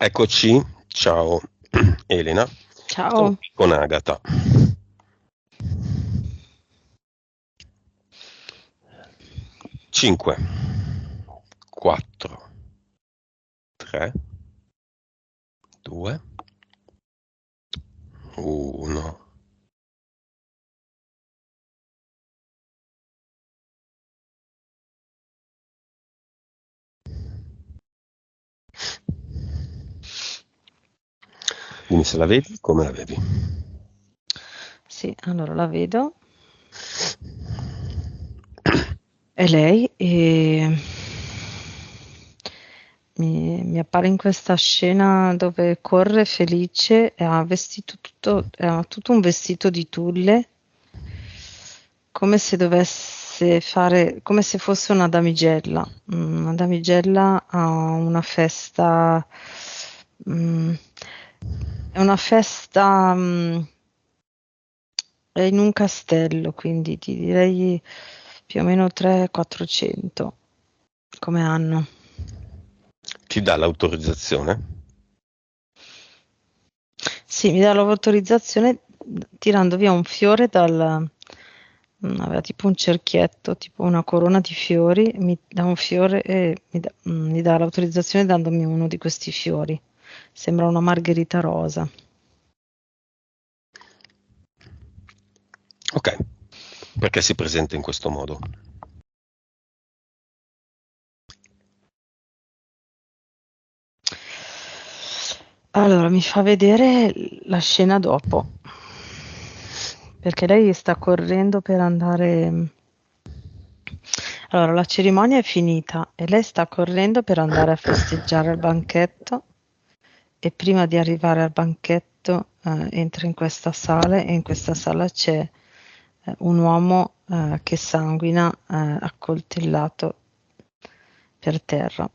Eccoci, ciao Elena, siamo Ciao. qui con Agata. 5, 4, 3, 2, 1. Dimmi se la vedi, come la vedi. Sì, allora la vedo. È lei e mi appare in questa scena dove corre felice e ha tutto un vestito di tulle, come se dovesse fare, come se fosse una damigella. Una damigella a una festa, mm, è una festa, è in un castello, quindi ti direi più o meno 300-400 come anno. Ti dà l'autorizzazione? Sì, mi dà l'autorizzazione tirando via un fiore aveva tipo un cerchietto, tipo una corona di fiori, mi dà un fiore e mi dà l'autorizzazione dandomi uno di questi fiori. Sembra una margherita rosa. Ok, perché si presenta in questo modo? Allora, mi fa vedere la scena dopo, perché lei sta correndo per andare. Allora, la cerimonia è finita e lei sta correndo per andare a festeggiare al banchetto e prima di arrivare al banchetto entra in questa sala e in questa sala c'è un uomo che sanguina accoltellato per terra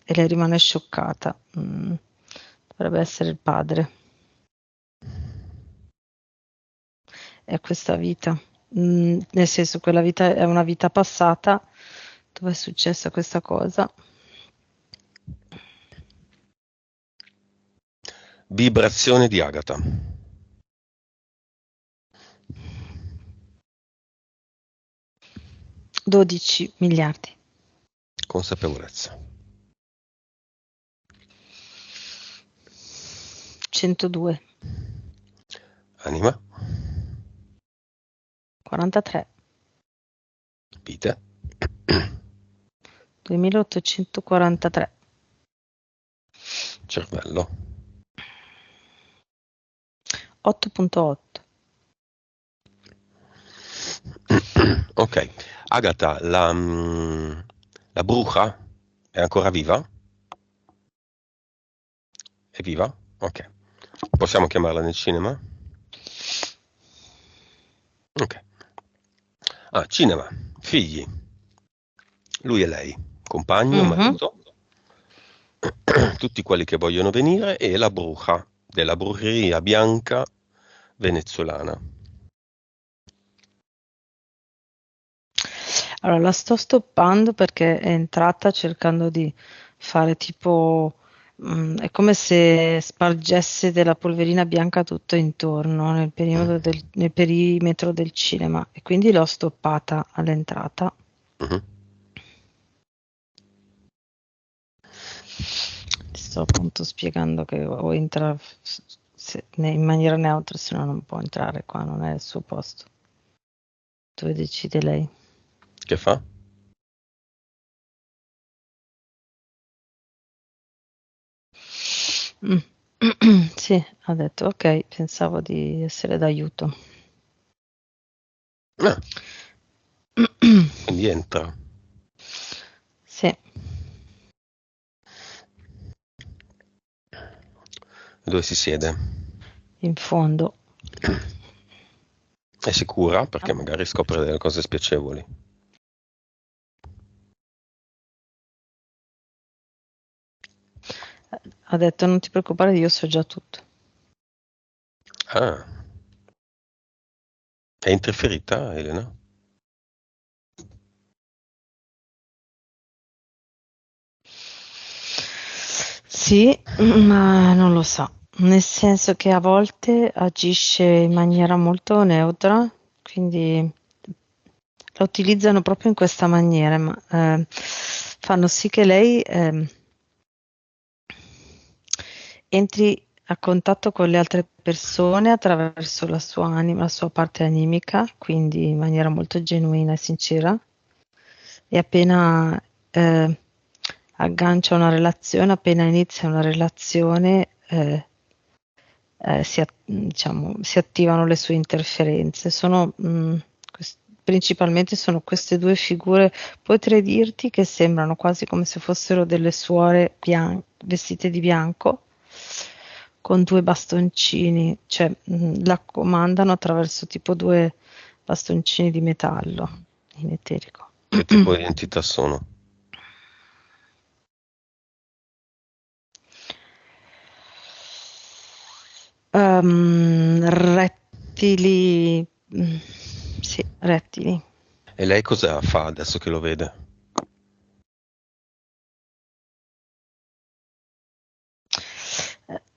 e lei rimane scioccata. Dovrebbe essere il padre. È questa vita. Nel senso, quella vita è una vita passata dove è successa questa cosa. Vibrazione di Agata. 12 miliardi. Consapevolezza. 102. Anima. 43. Vite. 2843. Cervello. 8.8. Ok, Agata, la bruja è ancora viva? È viva? Ok. Possiamo chiamarla nel cinema? Ok. Ah, cinema, figli, lui e lei, compagno, Mhm. marito, tutti quelli che vogliono venire e la bruja della brujeria bianca venezuelana. Allora, la sto stoppando perché è entrata cercando di fare tipo, è come se spargesse della polverina bianca tutto intorno nel perimetro del cinema e quindi l'ho stoppata all'entrata. Mhm. Sto appunto spiegando che o entra in maniera neutra, se no non può entrare qua, non è il suo posto. Dove decide lei. Che fa? Mm. Sì, ha detto ok, pensavo di essere d'aiuto. Ah, quindi entra. Sì, Dove si siede? in fondo. È sicura? Perché magari scopre delle cose spiacevoli. Ha detto non ti preoccupare, io so già tutto. Ah, è interferita, Elena? Sì, ma non lo so, nel senso che a volte agisce in maniera molto neutra, quindi la utilizzano proprio in questa maniera, ma fanno sì che lei entri a contatto con le altre persone attraverso la sua anima, la sua parte animica, quindi in maniera molto genuina e sincera, e appena aggancia una relazione, appena inizia una relazione, diciamo, si attivano le sue interferenze. Principalmente sono queste due figure, potrei dirti che sembrano quasi come se fossero delle suore vestite di bianco, con due bastoncini, cioè la comandano attraverso tipo due bastoncini di metallo in eterico. Che tipo di entità sono? Rettili, sì, rettili. E lei cosa fa adesso che lo vede?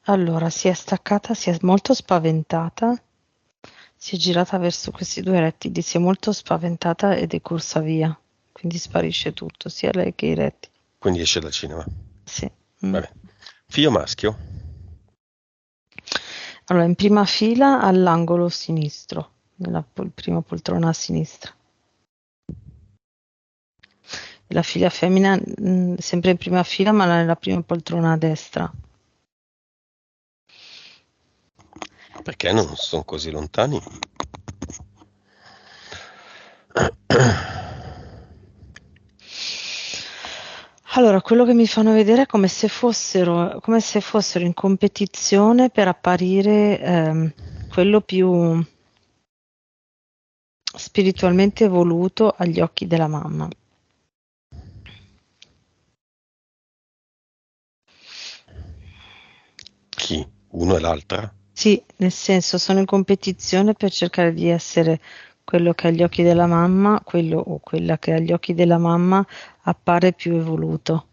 Allora, si è staccata, si è molto spaventata, si è girata verso questi due rettili, si è molto spaventata ed è corsa via. Quindi sparisce tutto, sia lei che i rettili. Quindi esce dal cinema. Sì. Vabbè. Figlio maschio? Allora, in prima fila all'angolo sinistro, prima poltrona a sinistra. E la figlia femmina sempre in prima fila, ma nella prima poltrona a destra. Perché non sono così lontani? Allora, quello che mi fanno vedere è come se fossero in competizione per apparire quello più spiritualmente evoluto agli occhi della mamma. Chi? Uno e l'altra? Sì, nel senso sono in competizione per cercare di essere quello che agli occhi della mamma, quello o quella che agli occhi della mamma appare più evoluto.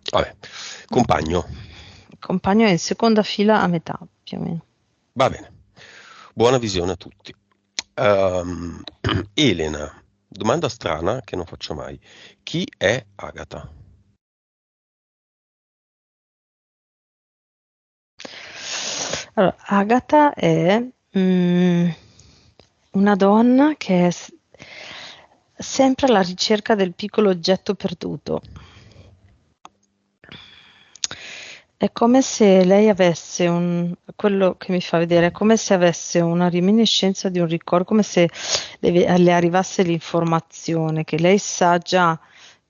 Vabbè. Compagno. Il compagno è in seconda fila a metà, più o meno. Va bene. Buona visione a tutti. Ehm, Elena, domanda strana che non faccio mai. Chi è Agatha? Allora, Agatha è una donna che è sempre alla ricerca del piccolo oggetto perduto. È come se lei avesse quello che mi fa vedere, è come se avesse una reminiscenza di un ricordo, come se le arrivasse l'informazione che lei sa già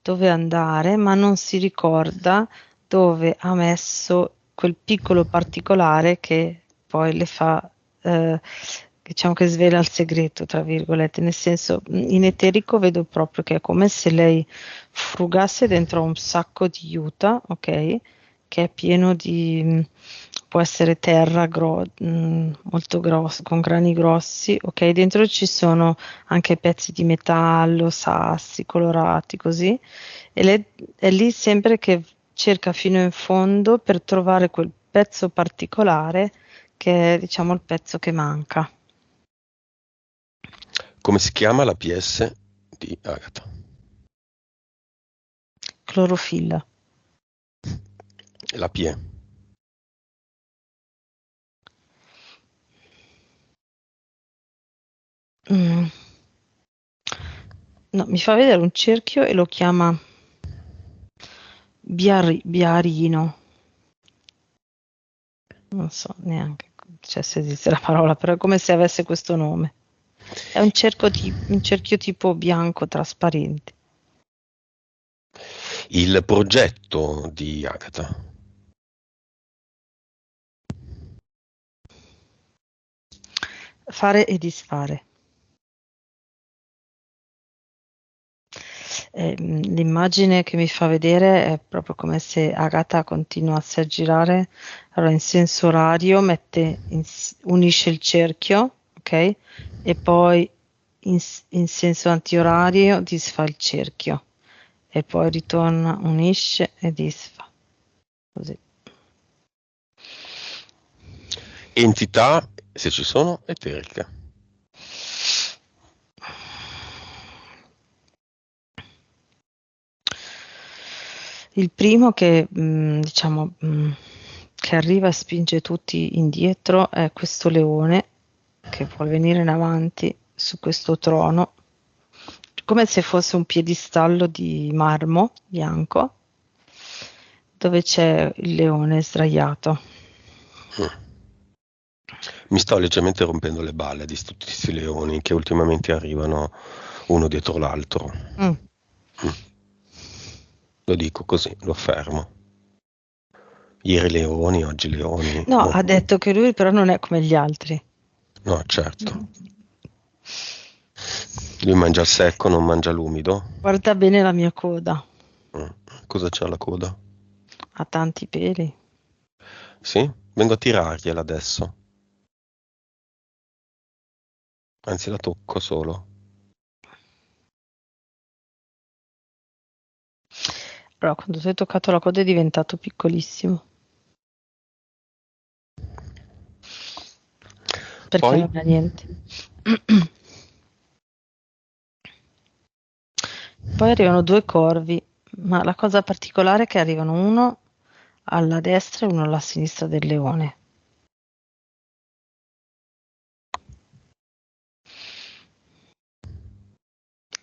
dove andare, ma non si ricorda dove ha messo quel piccolo particolare che poi le fa, diciamo che svela il segreto, tra virgolette, nel senso, in eterico vedo proprio che è come se lei frugasse dentro un sacco di juta, ok? Che è pieno di, può essere terra molto grossa, con grani grossi, ok? Dentro ci sono anche pezzi di metallo, sassi colorati, così. E lei è lì sempre che cerca fino in fondo per trovare quel pezzo particolare che è, diciamo, il pezzo che manca. Come si chiama la PS di Agatha? Clorofilla. La PE. Mm. No, mi fa vedere un cerchio e lo chiama biarino. Non so neanche cioè, se esiste la parola, però è come se avesse questo nome. È un cerchio tipo bianco trasparente. Il progetto di Agatha. Fare e disfare. L'immagine che mi fa vedere è proprio come se Agatha continuasse a girare, allora in senso orario unisce il cerchio, ok? E poi in senso antiorario disfa il cerchio e poi ritorna, unisce e disfa, così. Entità, se ci sono, eteriche. Il primo che, diciamo, che arriva e spinge tutti indietro è questo leone che vuole venire in avanti su questo trono, come se fosse un piedistallo di marmo bianco, dove c'è il leone sdraiato. Mi sto leggermente rompendo le balle di tutti questi leoni che ultimamente arrivano uno dietro l'altro. Lo dico così, lo affermo. Ieri leoni, oggi leoni. No, ha detto che lui però non è come gli altri. No, certo. Lui mangia il secco, non mangia l'umido. Guarda bene la mia coda, Cosa c'ha la coda? ha tanti peli. Sì? Vengo a tirargliela adesso. Anzi, la tocco solo. Però quando tu hai toccato la coda è diventato piccolissimo. Perché Poi? non ha niente. Poi arrivano due corvi, ma la cosa particolare è che arrivano uno alla destra e uno alla sinistra del leone.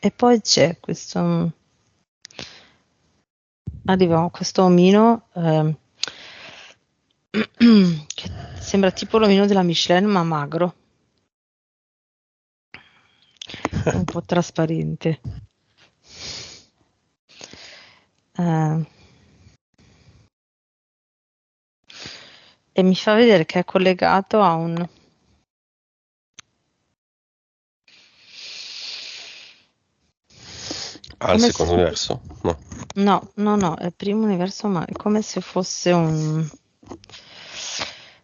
E poi c'è questo, arriva questo omino che sembra tipo l'omino della Michelin ma magro, un po' trasparente. E mi fa vedere che è collegato a un... Al secondo universo? No. No, è il primo universo, ma è come se fosse un...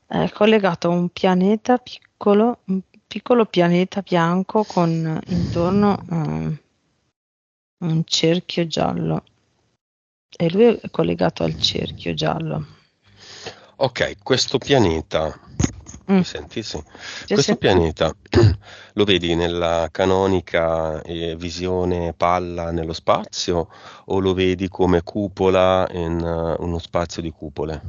È collegato a un pianeta piccolo, un piccolo pianeta bianco con intorno un cerchio giallo. E lui è collegato al cerchio giallo. Ok, questo pianeta, mi senti? Sì. Questo Sì. pianeta lo vedi nella canonica visione palla nello spazio o lo vedi come cupola in uno spazio di cupole?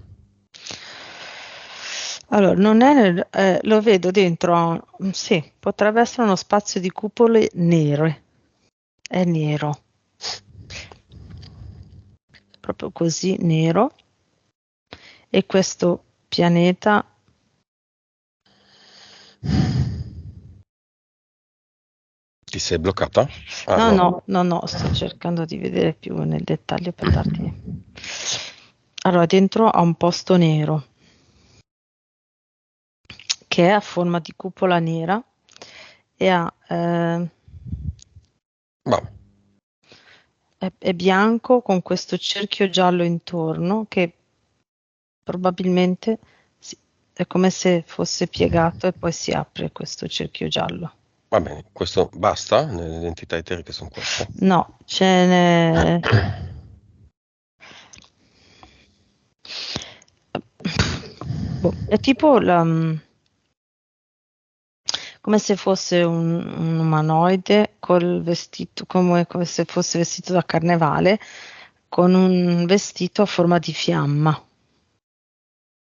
Allora, non è lo vedo dentro, sì, potrebbe essere uno spazio di cupole nere. È nero. Proprio così nero. E questo pianeta Ti sei bloccata? Ah, no, sto cercando di vedere più nel dettaglio per darti. Allora, dentro ha un posto nero che è a forma di cupola nera e Vabbè. è bianco con questo cerchio giallo intorno che probabilmente è come se fosse piegato e poi si apre questo cerchio giallo. Va bene, questo basta? Le identità eteriche sono queste? No, ce n'è... è tipo come se fosse un umanoide col vestito, come se fosse vestito da carnevale, con un vestito a forma di fiamma,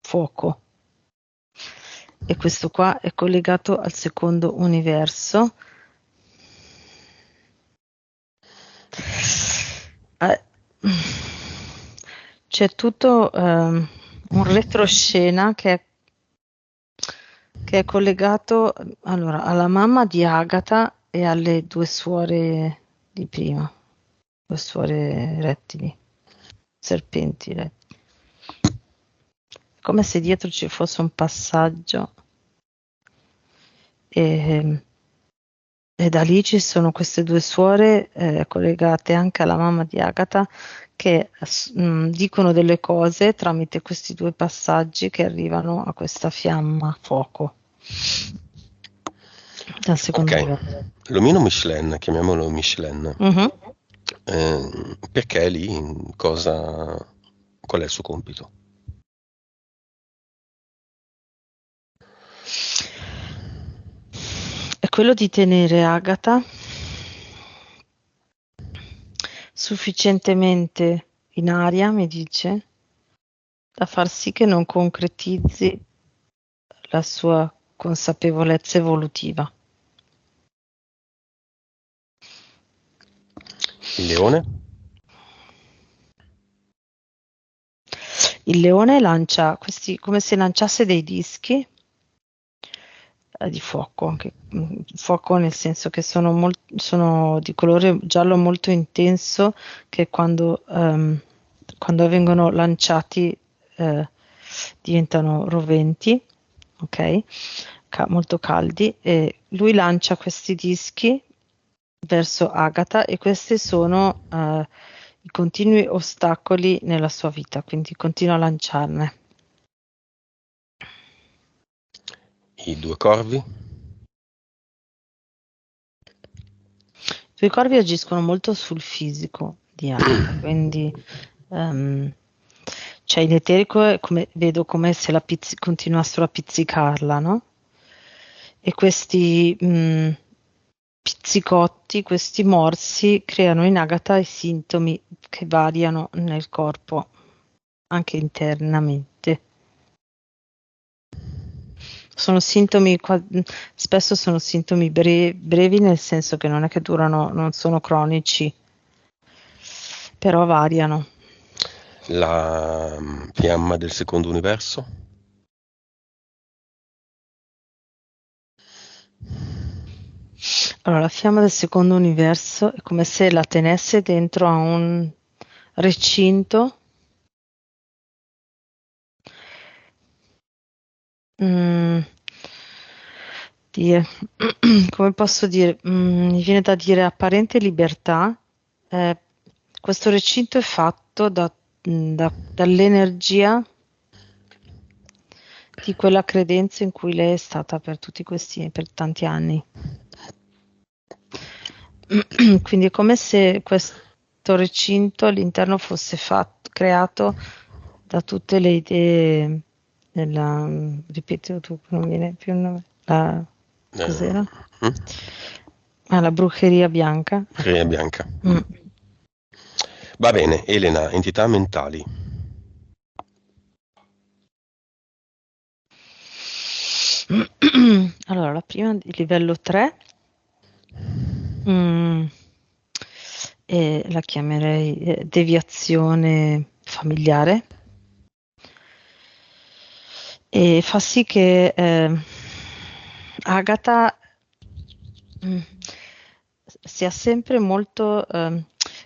fuoco. E questo qua è collegato al secondo universo. C'è tutto un retroscena che è collegato allora, alla mamma di Agatha e alle due suore di prima, due suore rettili, serpenti rettili. Come se dietro ci fosse un passaggio e, e da lì ci sono queste due suore collegate anche alla mamma di Agatha che dicono delle cose tramite questi due passaggi che arrivano a questa fiamma fuoco. Dal secondo livello. L'omino Michelin, chiamiamolo Michelin, perché è lì? Qual è il suo compito? quello di tenere Agatha sufficientemente in aria, mi dice, da far sì che non concretizzi la sua consapevolezza evolutiva. Il leone? Il leone lancia questi come se lanciasse dei dischi di fuoco, fuoco nel senso che sono di colore giallo molto intenso, che quando vengono lanciati diventano roventi, ok? Molto caldi, e lui lancia questi dischi verso Agatha, e questi sono i continui ostacoli nella sua vita, quindi continua a lanciarne. I due corvi? I suoi corvi agiscono molto sul fisico di Agatha, quindi cioè in eterico vedo come se continuassero a pizzicarla, no? E questi pizzicotti, questi morsi creano in Agatha i sintomi che variano nel corpo, anche internamente. Sono sintomi, spesso sono sintomi brevi, nel senso che non è che durano, non sono cronici, però variano. La fiamma del secondo universo? Allora, la fiamma del secondo universo è come se la tenesse dentro a un recinto mm, di, come posso dire, mi viene da dire apparente libertà. Eh, Questo recinto è fatto dall'energia di quella credenza in cui lei è stata per per tanti anni. Quindi è come se questo recinto all'interno fosse creato da tutte le idee ripeti tu, non viene più il nome, cos'era? La brucheria bianca. Ecco. Bianca. Mm. Va bene, Elena, entità mentali. Allora, la prima di livello 3, la chiamerei deviazione familiare, e fa sì che Agatha sia sempre molto,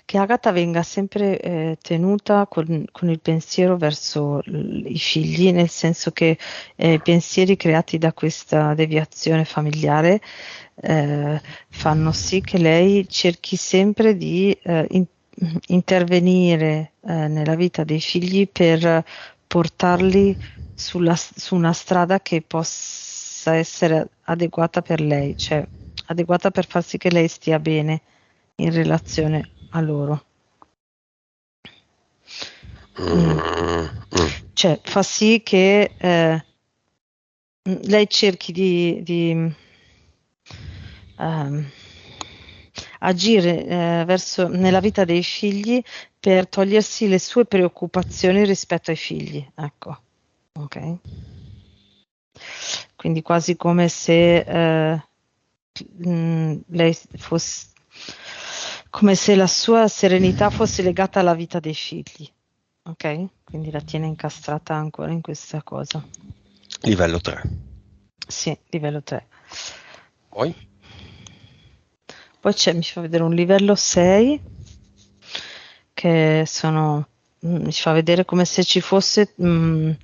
che Agatha venga sempre tenuta con il pensiero verso i figli, nel senso che i pensieri creati da questa deviazione familiare fanno sì che lei cerchi sempre di intervenire nella vita dei figli per portarli su una strada che possa essere adeguata per lei, cioè adeguata per far sì che lei stia bene in relazione a loro. Cioè fa sì che lei cerchi di agire nella vita dei figli per togliersi le sue preoccupazioni rispetto ai figli, ecco, ok? Quindi quasi come se lei fosse, come se la sua serenità fosse legata alla vita dei figli, ok? Quindi la tiene incastrata ancora in questa cosa. Livello 3. Sì, livello 3. Poi? Poi mi fa vedere un livello 6 che mi fa vedere come se ci fosse come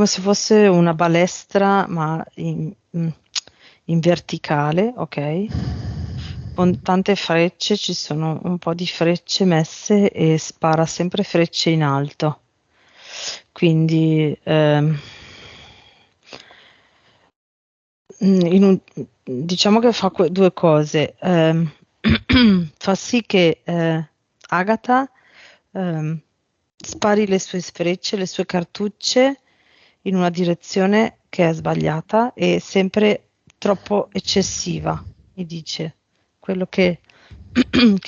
se fosse una balestra, ma in verticale, ok? Con tante frecce, ci sono un po' di frecce messe e spara sempre frecce in alto. Quindi diciamo che fa due cose. Fa sì che Agatha spari le sue frecce, le sue cartucce in una direzione che è sbagliata, e sempre troppo eccessiva, mi dice. Quello che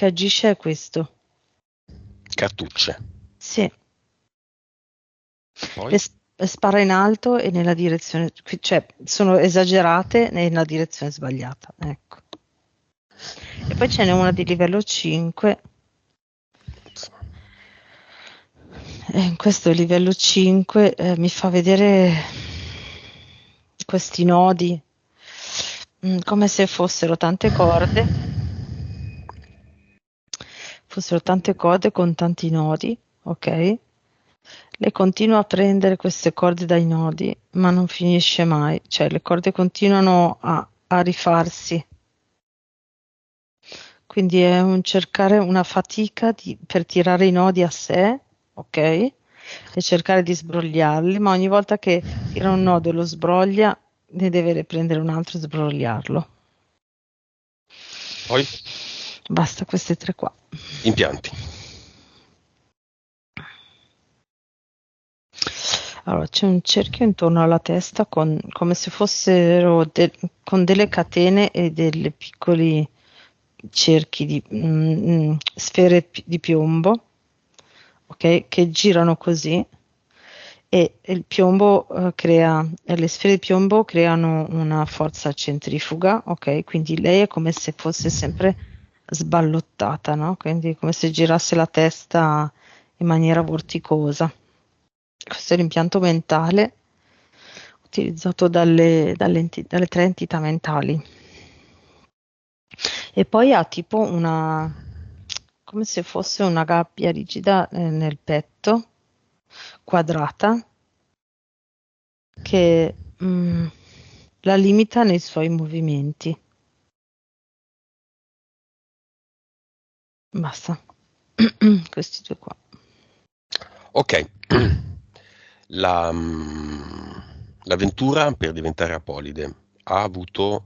agisce è questo. Cartucce. Sì, Poi? spara in alto e nella direzione, cioè sono esagerate nella direzione sbagliata, ecco. E poi ce n'è una di livello 5. In questo livello 5 mi fa vedere questi nodi, come se fossero tante corde con tanti nodi, ok? Lei continua a prendere queste corde dai nodi, ma non finisce mai, cioè le corde continuano a rifarsi. Quindi è un cercare una fatica per tirare i nodi a sé, ok? E cercare di sbrogliarli, ma ogni volta che tira un nodo e lo sbroglia, ne deve riprendere un altro e sbrogliarlo. Poi? Basta queste tre qua. Impianti. Allora, c'è un cerchio intorno alla testa come se fossero con delle catene e delle piccoli cerchi di sfere di piombo, ok? Che girano così e il piombo le sfere di piombo creano una forza centrifuga, ok? Quindi lei è come se fosse sempre sballottata, no? Quindi come se girasse la testa in maniera vorticosa. Questo è l'impianto mentale utilizzato dalle tre entità mentali. E poi ha tipo come se fosse una gabbia rigida nel petto, quadrata, che la limita nei suoi movimenti. Basta. Questi due qua. Ok. L'avventura per diventare Apolide ha avuto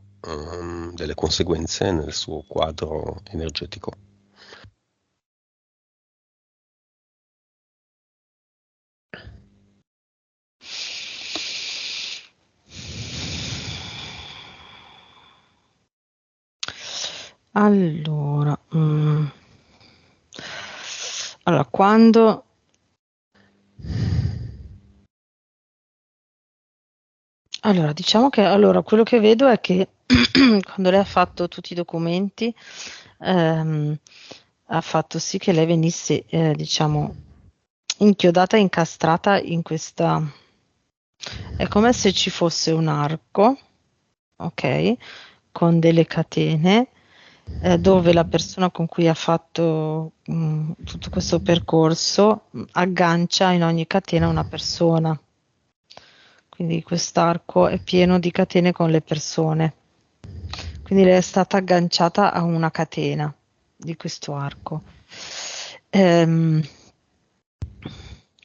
delle conseguenze nel suo quadro energetico. Allora, allora, quando allora, diciamo che quello che vedo è che quando lei ha fatto tutti i documenti, ha fatto sì che lei venisse, diciamo, inchiodata, incastrata in questa. È come se ci fosse un arco, ok, con delle catene, dove la persona con cui ha fatto tutto questo percorso aggancia in ogni catena una persona. Quindi quest'arco è pieno di catene con le persone. Quindi lei è stata agganciata a una catena di questo arco.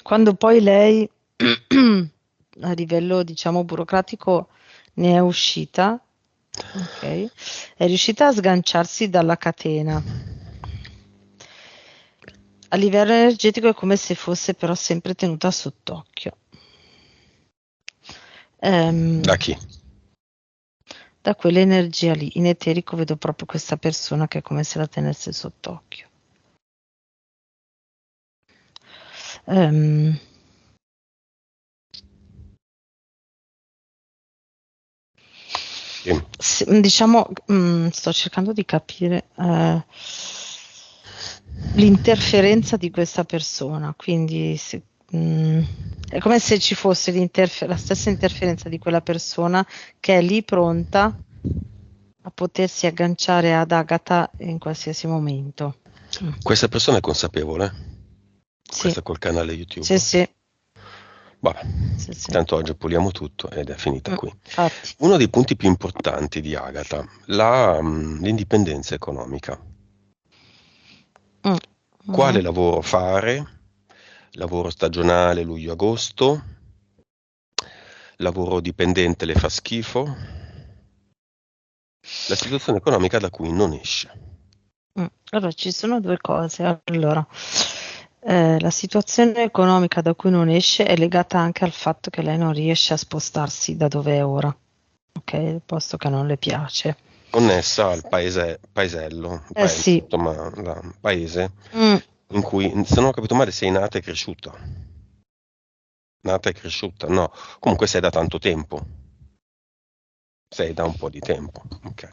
Quando poi lei a livello diciamo burocratico ne è uscita, ok, è riuscita a sganciarsi dalla catena. A livello energetico è come se fosse però sempre tenuta sott'occhio. Da chi? Da quell'energia lì, in eterico vedo proprio questa persona che è come se la tenesse sott'occhio. Ehm, diciamo, sto cercando di capire l'interferenza di questa persona, quindi è come se ci fosse la stessa interferenza di quella persona che è lì pronta a potersi agganciare ad Agatha in qualsiasi momento. Questa persona è consapevole? Sì, Questa col canale sì, YouTube? sì, Vabbè, sì, sì. tanto oggi puliamo tutto ed è finita qui. Infatti. Uno dei punti più importanti di Agatha, l'indipendenza economica. Mm, Quale mhm. lavoro fare? Lavoro stagionale luglio-agosto? Lavoro dipendente le fa schifo? La situazione economica da cui non esce. Allora, ci sono due cose. Allora, la situazione economica da cui non esce è legata anche al fatto che lei non riesce a spostarsi da dove è ora. ok, il posto che non le piace. connessa al paesello, Eh sì. insomma, paese Mm. in cui, se non ho capito male, sei nata e cresciuta. Nata e cresciuta, no. Comunque sei da tanto tempo, sei da un po' di tempo. Ok.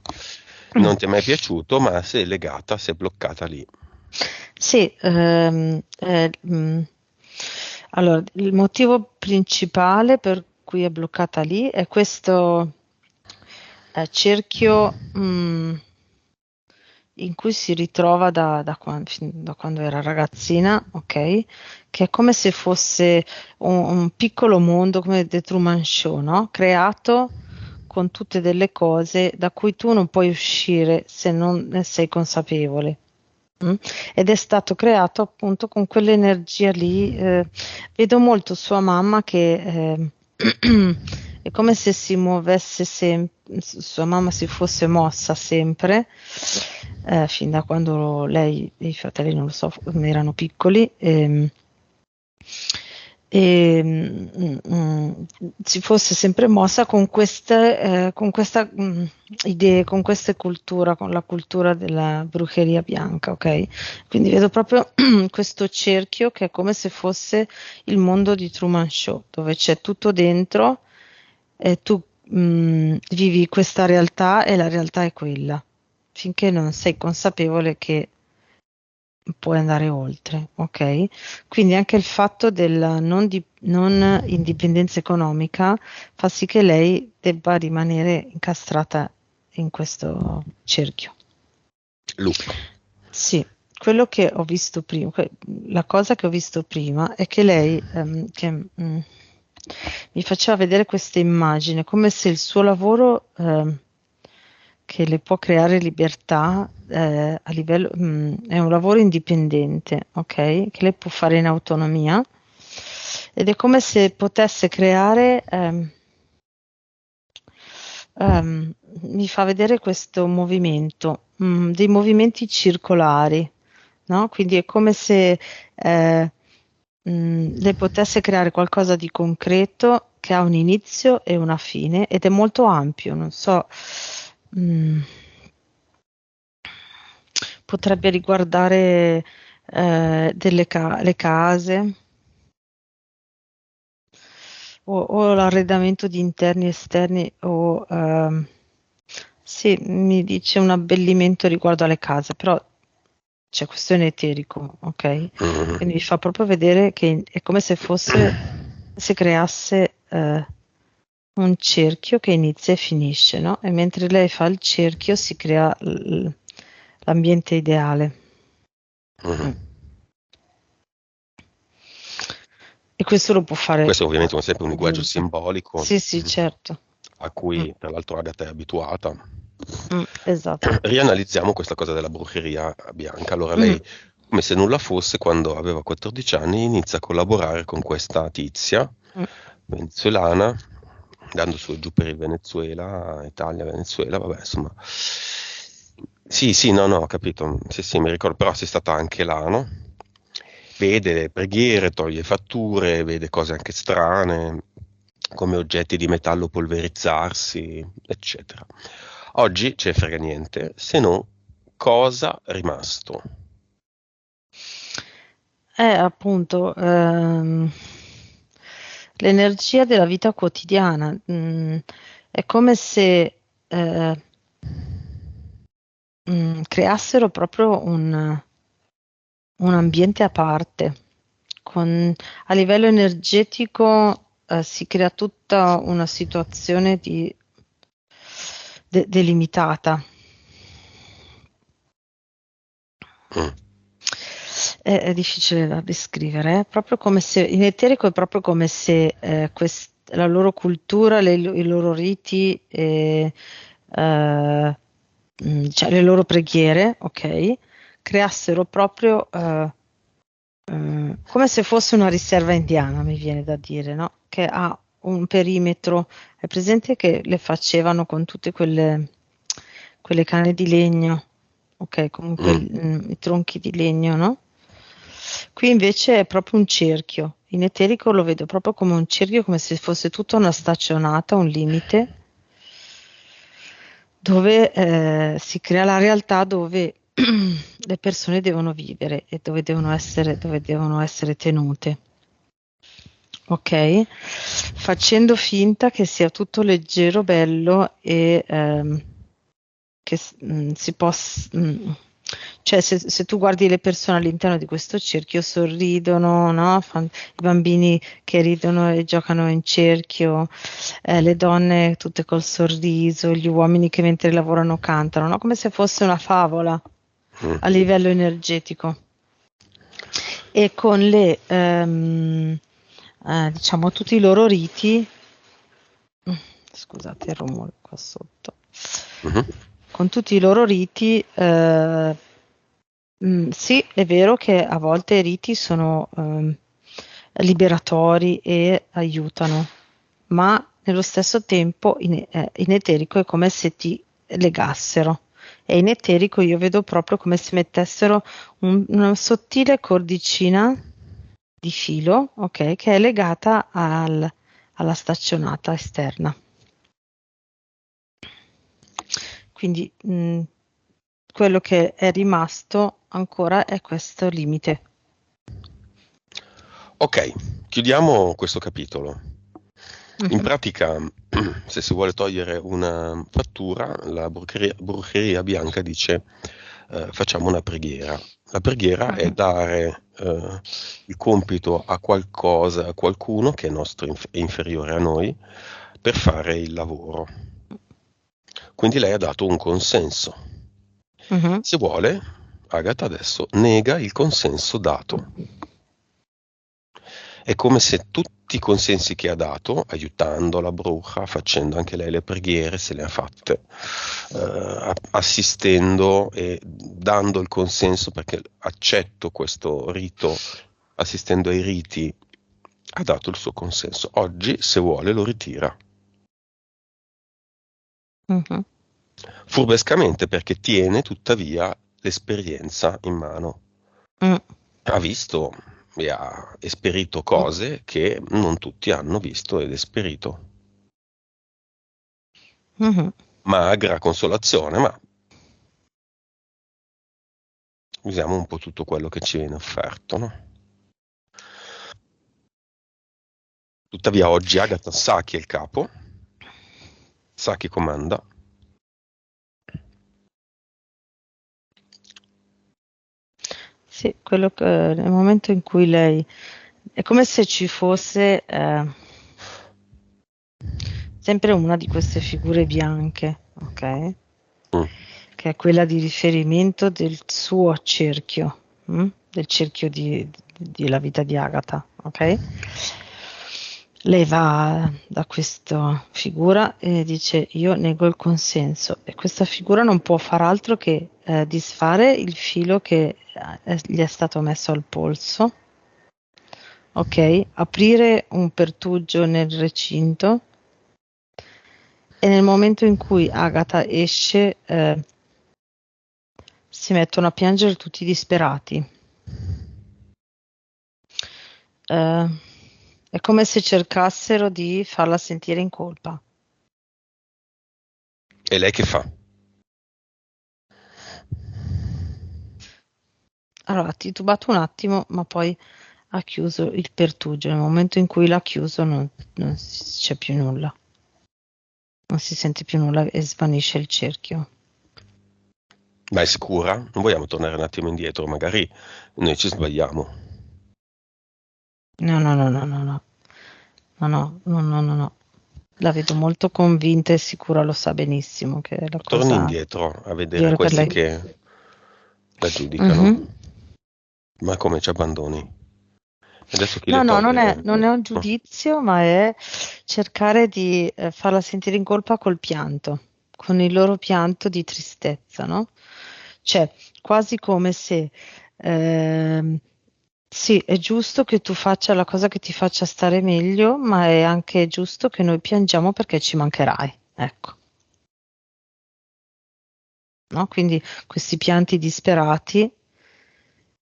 Non ti è mai piaciuto, ma sei legata, sei bloccata lì. Sì, allora, il motivo principale per cui è bloccata lì è questo cerchio in cui si ritrova da quando era ragazzina, ok? Che è come se fosse un piccolo mondo come The Truman Show, no? Creato con tutte delle cose da cui tu non puoi uscire se non ne sei consapevole. Mm? Ed è stato creato appunto con quell'energia lì. Vedo molto sua mamma che è come se si muovesse sempre, sua mamma si fosse mossa sempre, fin da quando lei e i fratelli, non lo so, erano piccoli. E si fosse sempre mossa con questa idee, con questa cultura, con la cultura della bruceria bianca, ok? Quindi vedo proprio questo cerchio che è come se fosse il mondo di Truman Show, dove c'è tutto dentro e tu vivi questa realtà e la realtà è quella, finché non sei consapevole che puoi andare oltre, ok? Quindi anche il fatto della non indipendenza economica fa sì che lei debba rimanere incastrata in questo cerchio. Loop. Sì, quello che ho visto prima, la cosa che ho visto prima è che lei mi faceva vedere questa immagine come se il suo lavoro che le può creare libertà a livello, è un lavoro indipendente, ok? Che lei può fare in autonomia ed è come se potesse creare, mi fa vedere questo movimento, dei movimenti circolari, no? Quindi è come se lei potesse creare qualcosa di concreto che ha un inizio e una fine ed è molto ampio, non so. mm, Potrebbe riguardare le case o l'arredamento di interni e esterni o sì, mi dice un abbellimento riguardo alle case, però c'è questione eterico, ok? Mhm. Quindi mi fa proprio vedere che è come se fosse, si creasse un cerchio che inizia e finisce, no? E mentre lei fa il cerchio si crea l'ambiente ideale. Mhm. Mm. E questo lo può fare Questo ovviamente è sempre un linguaggio ovunque. simbolico, Sì, sì, certo. a Mm, cui tra l'altro Agatha è abituata. esatto. Rianalizziamo questa cosa della bruceria bianca. Allora Mm, lei, come se nulla fosse, quando aveva 14 anni, inizia a collaborare con questa tizia mm. venezuelana, andando su e giù per il Venezuela, Italia, Venezuela, vabbè, insomma. Sì, sì, no, no, ho capito. Sì, sì, mi ricordo, però sei stata anche là, no? Vede le preghiere, toglie fatture, vede cose anche strane, come oggetti di metallo polverizzarsi, eccetera. Oggi ce ne frega niente, se no cosa è rimasto. È appunto l'energia della vita quotidiana. È come se creassero proprio un ambiente a parte. A livello energetico, si crea tutta una situazione delimitata. Mm, È difficile da descrivere, proprio come se in eterico è proprio come se la loro cultura, i loro riti, cioè le loro preghiere, ok, creassero proprio come se fosse una riserva indiana, mi viene da dire, no? Che ha un perimetro. È presente che le facevano con tutte quelle canne di legno, ok, comunque mm, i tronchi di legno, no? Qui invece è proprio un cerchio. In eterico lo vedo proprio come un cerchio, come se fosse tutta una staccionata, un limite, dove si crea la realtà dove le persone devono vivere e dove devono essere tenute. Ok? Facendo finta che sia tutto leggero, bello e che si possa... cioè, se tu guardi le persone all'interno di questo cerchio, sorridono, no? I bambini che ridono e giocano in cerchio, le donne tutte col sorriso, gli uomini che mentre lavorano cantano, no? Come se fosse una favola a livello energetico. E con diciamo, tutti i loro riti, scusate il rumore qua sotto, Mhm. con tutti i loro riti, sì, è vero che a volte i riti sono liberatori e aiutano, ma nello stesso tempo in eterico è come se ti legassero. E in eterico io vedo proprio come se mettessero una sottile cordicina di filo, ok, che è legata alla staccionata esterna. Quindi quello che è rimasto ancora è questo limite. Ok, chiudiamo questo capitolo. In Mhm. pratica, se si vuole togliere una fattura, la brucheria bianca dice facciamo una preghiera. La preghiera è Mhm. dare il compito a qualcosa, a qualcuno che è nostro inferiore a noi, per fare il lavoro. Quindi lei ha dato un consenso. Mhm. Se vuole, Agatha adesso nega il consenso dato. È come se tutti i consensi che ha dato, aiutando la bruja, facendo anche lei le preghiere, se le ha fatte, assistendo e dando il consenso perché accetto questo rito, assistendo ai riti, ha dato il suo consenso. Oggi, se vuole, lo ritira. Mhm. Furbescamente perché tiene tuttavia l'esperienza in mano. Mm. Ha visto e ha esperito cose che non tutti hanno visto ed esperito. Mhm. Magra consolazione, ma usiamo un po' tutto quello che ci viene offerto, no? Tuttavia oggi Agatha sa chi è il capo, sa chi comanda. Sì, nel momento in cui lei è come se ci fosse sempre una di queste figure bianche, ok? Mm. Che è quella di riferimento del suo cerchio, del cerchio della vita di Agatha, ok? Lei va da questa figura e dice io nego il consenso e questa figura non può far altro che disfare il filo che gli è stato messo al polso, ok? Aprire un pertugio nel recinto e nel momento in cui Agatha esce si mettono a piangere tutti disperati. Eh, è come se cercassero di farla sentire in colpa. E lei che fa? Allora, ha titubato un attimo, ma poi ha chiuso il pertugio. Nel momento in cui l'ha chiuso c'è più nulla. Non si sente più nulla e svanisce il cerchio. Ma è sicura? Non vogliamo tornare un attimo indietro, magari noi ci sbagliamo. No, no, no, no, no, no. No, no, no, no, no, no. La vedo molto convinta e sicura, lo sa benissimo che è la Torni cosa indietro a vedere migliore per questi lei. che la giudicano. Mhm. Ma come ci abbandoni? E adesso chi No, le no, toglie? non è un Oh, giudizio, ma è cercare di farla sentire in colpa col pianto, con il loro pianto di tristezza, no? Cioè, quasi come se, ehm, sì, è giusto che tu faccia la cosa che ti faccia stare meglio, ma è anche giusto che noi piangiamo perché ci mancherai, ecco, no? Quindi questi pianti disperati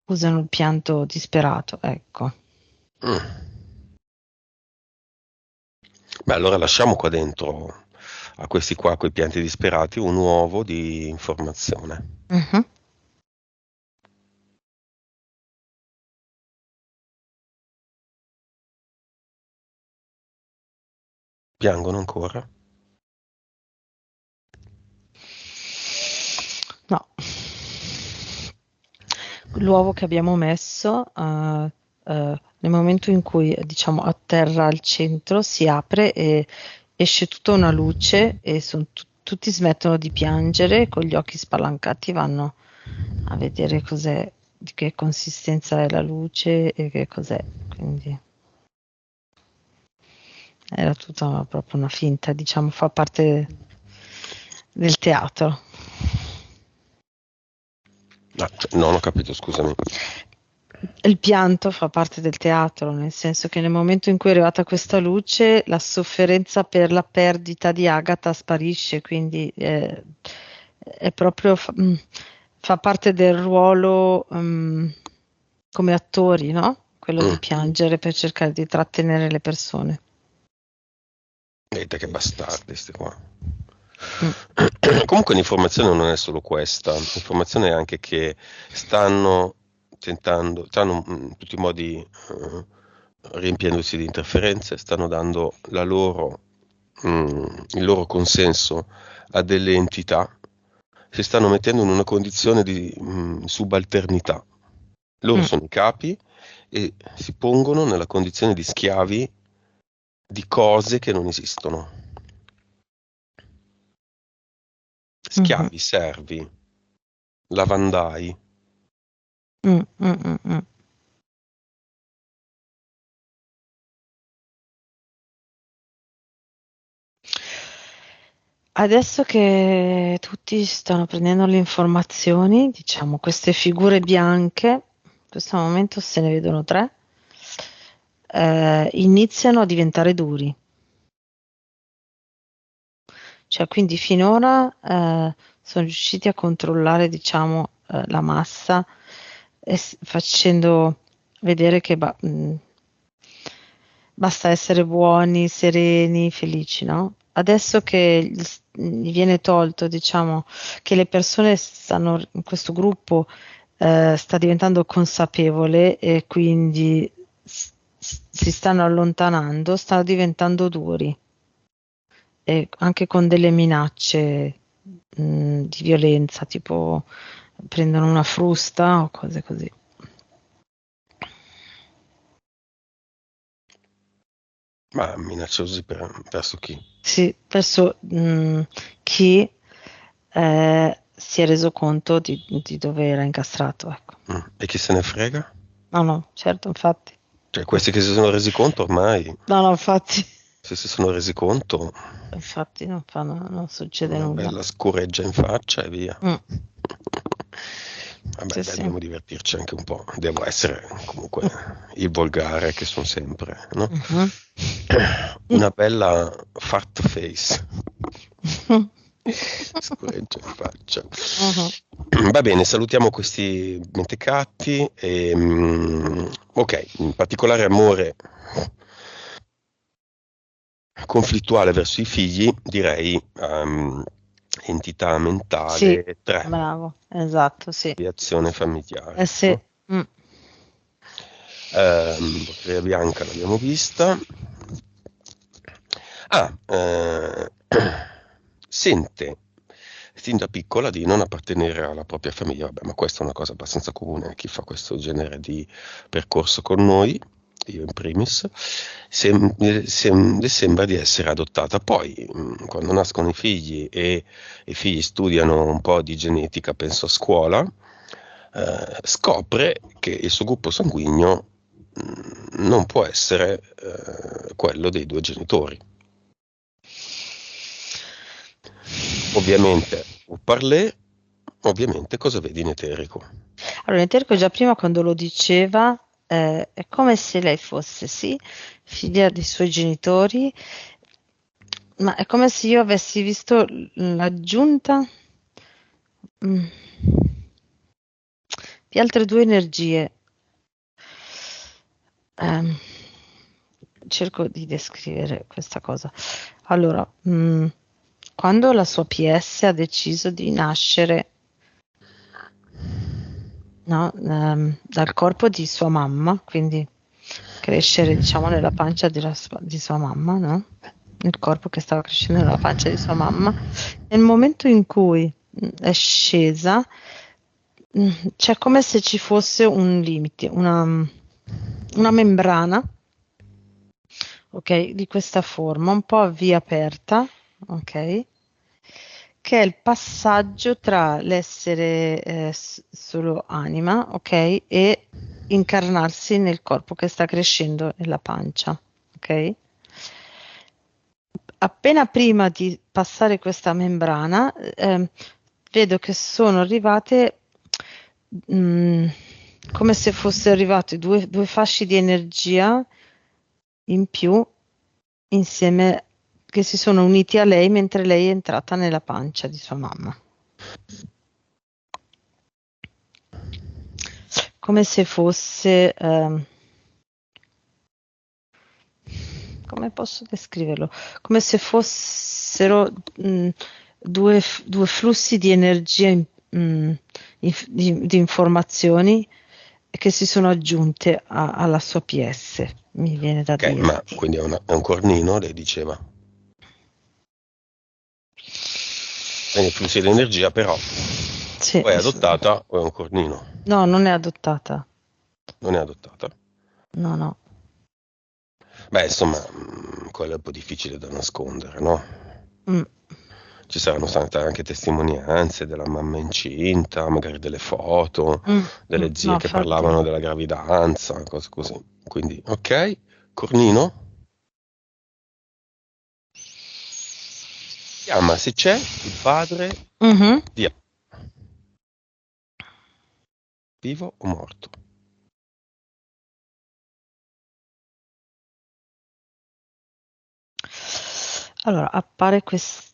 usano il pianto disperato, ecco. mm. Beh, allora lasciamo qua dentro a questi qua, quei pianti disperati, un uovo di informazione. Mhm. Piangono ancora? No. L'uovo che abbiamo messo, nel momento in cui diciamo atterra al centro, si apre e esce tutta una luce e tutti smettono di piangere, con gli occhi spalancati vanno a vedere cos'è, di che consistenza è la luce e che cos'è. Quindi era tutta proprio una finta, diciamo, fa parte del teatro. Ah, non ho capito, scusami. Il pianto fa parte del teatro, nel senso che nel momento in cui è arrivata questa luce, la sofferenza per la perdita di Agatha sparisce, quindi è proprio fa parte del ruolo come attori, no? Quello di Mm. piangere per cercare di trattenere le persone. Vedete che bastardi sti qua. Mm. Comunque l'informazione non è solo questa, l'informazione è anche che stanno tentando, stanno in tutti i modi riempiendosi di interferenze, stanno dando il loro consenso a delle entità, si stanno mettendo in una condizione di subalternità. Loro Mm. sono i capi e si pongono nella condizione di schiavi di cose che non esistono. Mhm. Schiavi, servi, lavandai. Mm, mm, mm, mm. Adesso che tutti stanno prendendo le informazioni, diciamo, queste figure bianche, in questo momento se ne vedono tre, iniziano a diventare duri. Cioè, quindi finora sono riusciti a controllare, diciamo, la massa facendo vedere che basta essere buoni, sereni, felici, no? Adesso che gli viene tolto, diciamo, che le persone stanno, in questo gruppo sta diventando consapevole e quindi si stanno allontanando, stanno diventando duri e anche con delle minacce di violenza, tipo prendono una frusta o cose così. Ma minacciosi verso chi? Sì, verso chi si è reso conto di dove era incastrato, ecco. E chi se ne frega? No, no, certo, infatti. Cioè, questi che si sono resi conto ormai, No, no, infatti, se si sono resi conto, infatti non succede una nulla. bella scureggia in faccia e via. Mm, Vabbè, sì, dai, sì. dobbiamo divertirci anche un po'. Devo essere comunque il volgare che sono sempre, no? Mhm. Una bella fat face. Scureggia in faccia. Mhm. Va bene, salutiamo questi mentecatti. Ok, in particolare amore conflittuale verso i figli, direi entità Sì, mentale 3, bravo, esatto, sì. azione familiare. Sì. Mm. Porcheria bianca l'abbiamo vista. Ah, sente sin da piccola di non appartenere alla propria famiglia, vabbè, ma questa è una cosa abbastanza comune a chi fa questo genere di percorso con noi, io in primis, le sembra di essere adottata. Poi, quando nascono i figli e i figli studiano un po' di genetica, penso a scuola, scopre che il suo gruppo sanguigno non può essere quello dei due genitori. Ovviamente, vous parlez, ovviamente cosa vedi in eterico? Allora, Eterco già prima quando lo diceva, è come se lei fosse, sì, figlia dei suoi genitori, ma è come se io avessi visto l'aggiunta mm, di altre due energie. Ehm, cerco di descrivere questa cosa. Allora, quando la sua PS ha deciso di nascere, no, dal corpo di sua mamma, quindi crescere, diciamo, nella pancia di sua mamma, no? Nel corpo che stava crescendo nella pancia di sua mamma. Nel momento in cui è scesa, c'è come se ci fosse un limite, una membrana, ok, di questa forma, un po' a via aperta, ok, che è il passaggio tra l'essere solo anima, ok, e incarnarsi nel corpo che sta crescendo nella pancia, ok? Appena prima di passare questa membrana, vedo che sono arrivate come se fossero arrivati due fasci di energia in più insieme che si sono uniti a lei mentre lei è entrata nella pancia di sua mamma. Come se fosse come posso descriverlo? Come se fossero due flussi di energia di informazioni che si sono aggiunte alla sua PS, mi viene da Ok, dire. ma quindi è un cornino, lei diceva. Quindi flussi di energia, però Sì, o è adottata o è un cornino. no, non è adottata. Non è adottata. No, no. Beh, insomma, quello è un po' difficile da nascondere, no? Mm. Ci saranno state anche testimonianze della mamma incinta, magari delle foto, delle zie No, che infatti. parlavano della gravidanza, cose così. Quindi, ok, cornino. Chiama se c'è il padre di vivo o morto. Allora, appare questo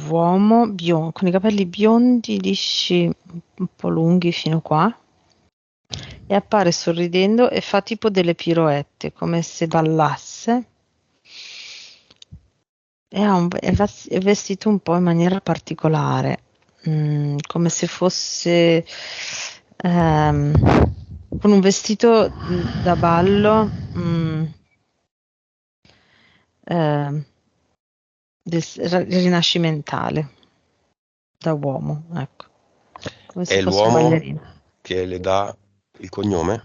uomo biondo, con i capelli biondi, lisci, un po' lunghi fino qua, e appare sorridendo e fa tipo delle piroette, come se ballasse. E è vestito un po' in maniera particolare, come se fosse con un vestito da ballo ehm, rinascimentale, da uomo, ecco, come se È fosse un l'uomo ballerino. che le dà il cognome?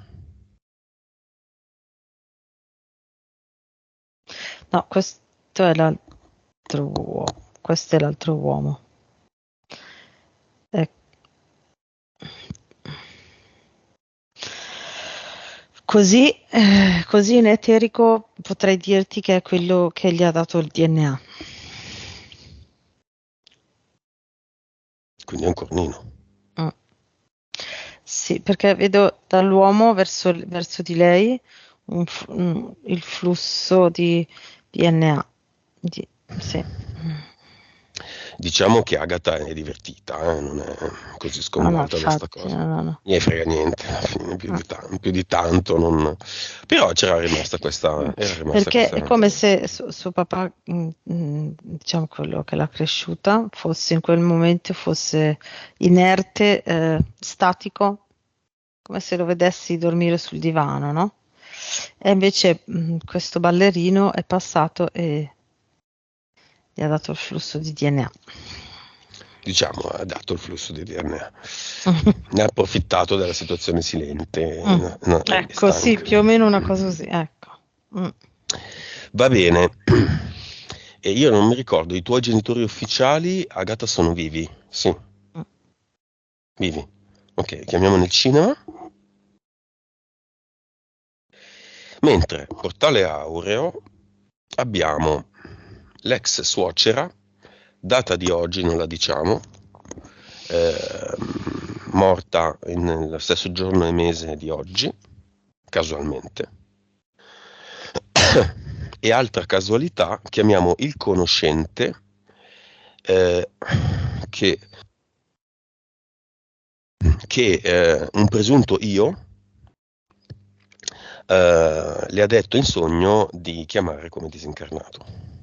No, questo è l'altro uomo. Ecco. Così in eterico potrei dirti che è quello che gli ha dato il DNA. Quindi è un cornino. Mm. Sì, perché vedo dall'uomo verso di lei il flusso di DNA. Sì. Diciamo che Agatha è divertita, non è così No, no, sconvolta da sta infatti, cosa. no. Ne frega niente, alla fine, Mm. più di tanto non. Però c'era rimasta questa, era rimasta Perché è questa. come se suo papà, diciamo quello che l'ha cresciuta, fosse in quel momento fosse inerte, statico, come se lo vedessi dormire sul divano, no? E invece questo ballerino è passato e gli ha dato il flusso di DNA. Diciamo, ha dato il flusso di DNA. Ne ha approfittato della situazione silente. Ecco, sì, più o meno una cosa così, ecco. Va bene. E io non mi ricordo, i tuoi genitori ufficiali, Agatha, sono vivi? Sì, vivi. Ok, chiamiamo nel cinema. Mentre Portale Aureo abbiamo l'ex suocera, data di oggi non la diciamo, morta nello stesso giorno e mese di oggi, casualmente. E altra casualità, chiamiamo il conoscente, che un presunto io le ha detto in sogno di chiamare come disincarnato.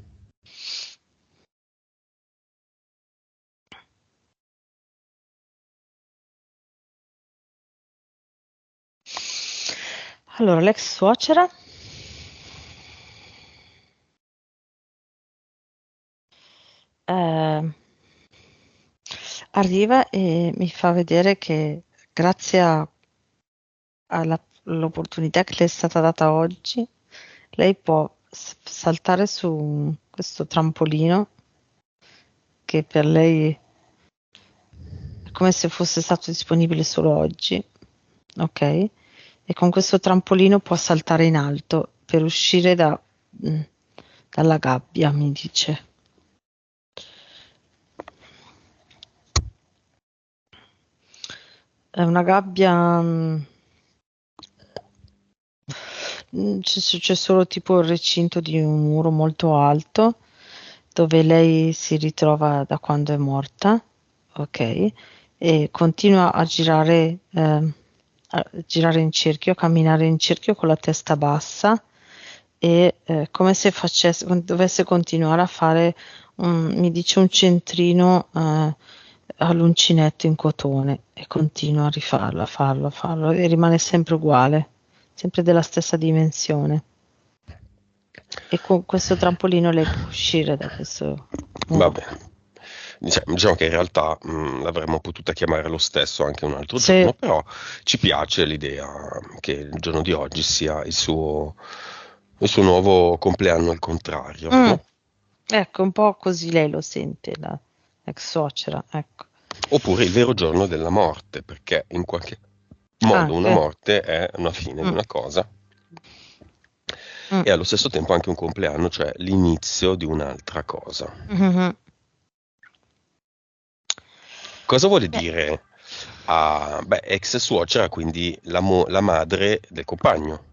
Allora, l'ex suocera eh, arriva e mi fa vedere che grazie all'opportunità che le è stata data oggi, lei può saltare su questo trampolino che per lei è come se fosse stato disponibile solo oggi, ok? E con questo trampolino può saltare in alto per uscire dalla gabbia, mi dice. È una gabbia, c'è solo tipo il recinto di un muro molto alto dove lei si ritrova da quando è morta, ok? E continua a girare in cerchio, a camminare in cerchio con la testa bassa e come se dovesse continuare a fare, mi dice un centrino all'uncinetto in cotone e continua a rifarlo, a farlo e rimane sempre uguale, sempre della stessa dimensione. E con questo trampolino lei può uscire da questo Va muro. bene. Diciamo che in realtà l'avremmo potuta chiamare lo stesso anche un altro Sì, giorno, però ci piace l'idea che il giorno di oggi sia il suo nuovo compleanno al contrario, mm, no? ecco, un po' così lei lo sente, la ex suocera, ecco. Oppure il vero giorno della morte, perché in qualche modo una Anche. morte è una fine di Mm, una cosa mm, e allo stesso tempo anche un compleanno, cioè l'inizio di un'altra cosa. mhm. Cosa vuole Beh, dire ex suocera, quindi la madre del compagno,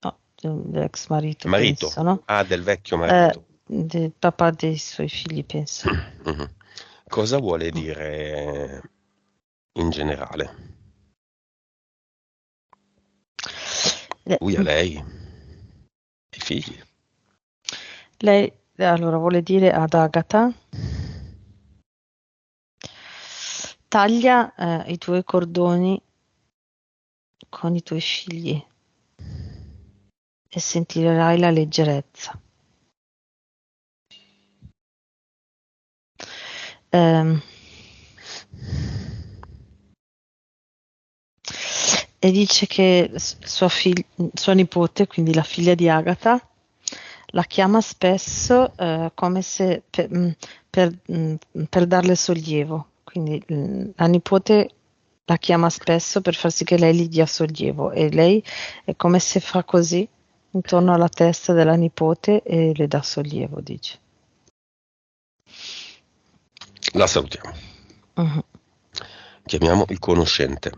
no, dell'ex marito marito, penso, no? del vecchio marito. Del papà dei suoi figli penso. Mhm. Cosa vuole Mm. dire in generale? Le- Lui a lei, ai figli. Lei allora vuole dire ad Agatha, taglia i tuoi cordoni con i tuoi figli e sentirai la leggerezza. Ehm, e dice che sua nipote, quindi la figlia di Agatha, la chiama spesso come se per darle sollievo. Quindi la nipote la chiama spesso per far sì che lei gli dia sollievo e lei è come se fa così intorno alla testa della nipote e le dà sollievo, dice. La salutiamo. Mhm. Chiamiamo il conoscente.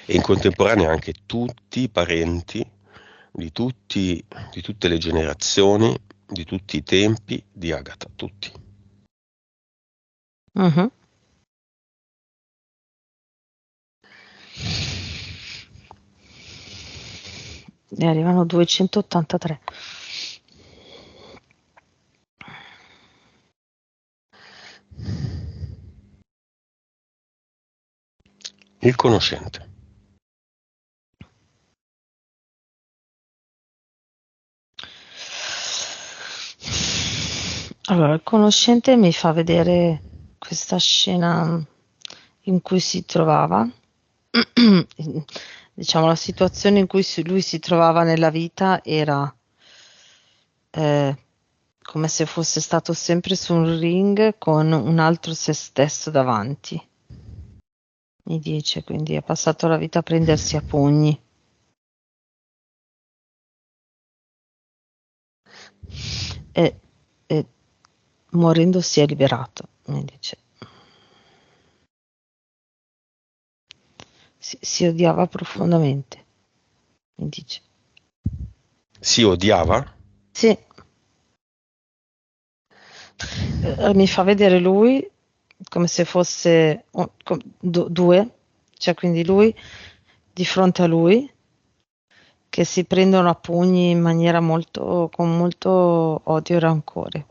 E in contemporanea anche tutti i parenti di tutte le generazioni, di tutti i tempi di Agatha, tutti. Mhm. Ne arrivano 283. Il conoscente. Allora, il conoscente mi fa vedere questa scena in cui si trovava, diciamo la situazione in cui lui si trovava nella vita era eh, come se fosse stato sempre su un ring con un altro se stesso davanti, mi dice, quindi ha passato la vita a prendersi a pugni e, e morendo si è liberato, mi dice. Si odiava profondamente, mi dice. Si odiava? Sì, mi fa vedere lui come se fosse due, cioè quindi lui di fronte a lui che si prendono a pugni in maniera con molto odio e rancore.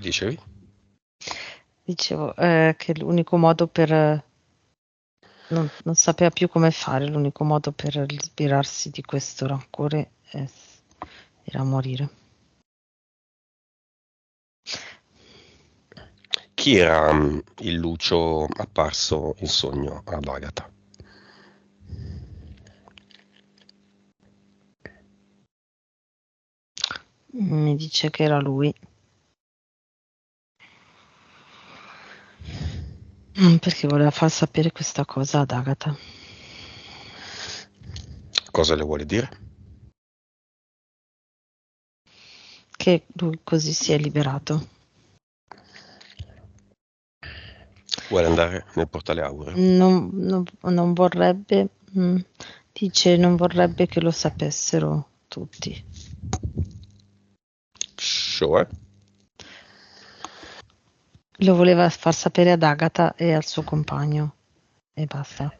dicevi? Dicevo che l'unico modo per... non sapeva più come fare, l'unico modo per liberarsi di questo rancore era morire. Chi era il Lucio apparso in sogno ad Agatha? Mi dice che era lui. Perché voleva far sapere questa cosa ad Agatha. Cosa le vuole dire? Che lui così si è liberato. Vuole andare nel portale aureo? Non vorrebbe, dice, non vorrebbe che lo sapessero tutti. Sure. Lo voleva far sapere ad Agatha e al suo compagno. E basta.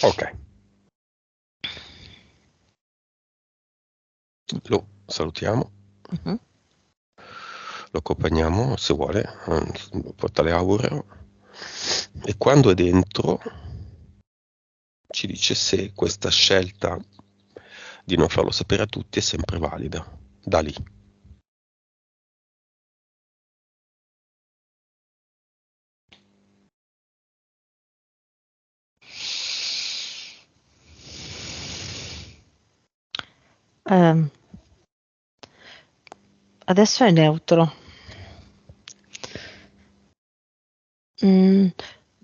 Ok. Lo salutiamo, Mhm. lo accompagniamo se vuole al portale aureo e quando è dentro ci dice se questa scelta di non farlo sapere a tutti è sempre valida. Da lì. Ehm, adesso è neutro.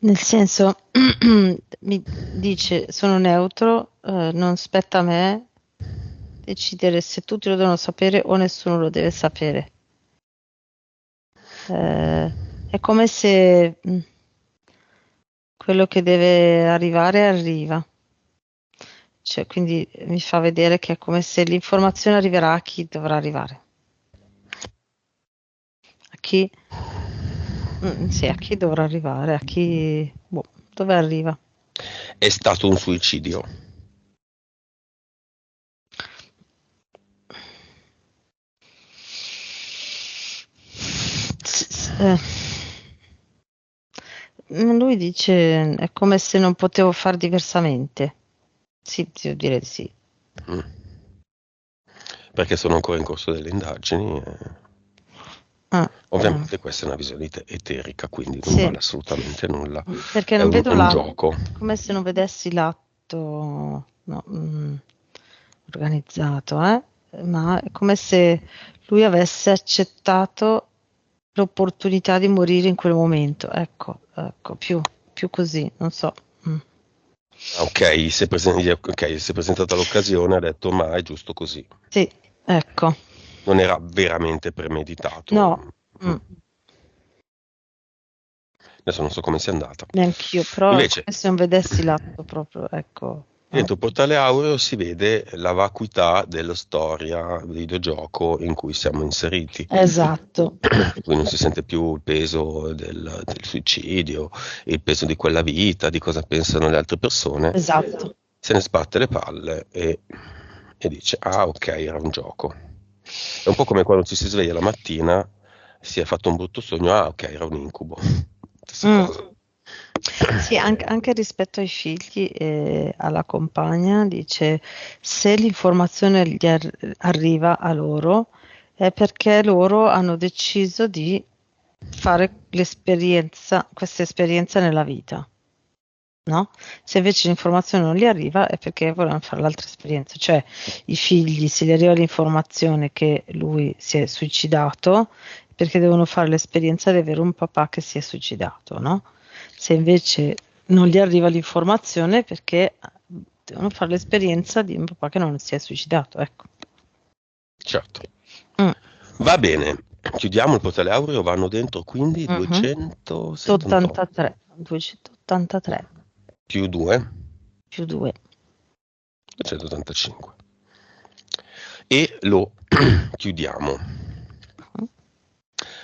Nel senso, mi dice sono neutro, non spetta a me decidere se tutti lo devono sapere o nessuno lo deve sapere. È come se quello che deve arrivare arriva. Cioè, quindi mi fa vedere che è come se l'informazione arriverà a chi dovrà arrivare. A chi, sì, a chi dovrà arrivare, a chi, boh, dove arriva. È stato un suicidio. Lui dice è come se non potevo far diversamente. Sì, devo dire di sì. Mm. Perché sono ancora in corso delle indagini. Ah, Ovviamente questa è una visione eterica, quindi non sì, vale assolutamente nulla. perché È non vedo un l'atto, gioco. come se non vedessi l'atto, no, organizzato, ma è come se lui avesse accettato l'opportunità di morire in quel momento. Ecco, più così, non so. Mm. Ok, si è presentata l'occasione, ha detto ma è giusto così. Sì, ecco. Non era veramente premeditato. No, Mm. mm, Adesso non so come sia andata. neanch'io, però è Invece, come se non vedessi l'atto proprio, ecco. No? dentro Portale Aureo si vede la vacuità della storia del videogioco in cui siamo inseriti. Esatto, Qui non si sente più il peso del suicidio, il peso di quella vita, di cosa pensano le altre persone. esatto. Se ne sbatte le palle e dice: Ah, ok, era un gioco. È un po' come quando ci si sveglia la mattina, si è fatto un brutto sogno, ah, ok, era un incubo. Stessa Mm. cosa. Sì, anche rispetto ai figli e alla compagna, dice se l'informazione arriva a loro è perché loro hanno deciso di fare questa esperienza nella vita, no? Se invece l'informazione non gli arriva è perché volevano fare l'altra esperienza, cioè i figli, se gli arriva l'informazione che lui si è suicidato, perché devono fare l'esperienza di avere un papà che si è suicidato, no? Se invece non gli arriva l'informazione perché devono fare l'esperienza di un papà che non si è suicidato, ecco. Certo. Mm, Va bene, chiudiamo il portale aureo, vanno dentro quindi mhm. 278 83, 283 più 2, più 2. 285. E lo chiudiamo.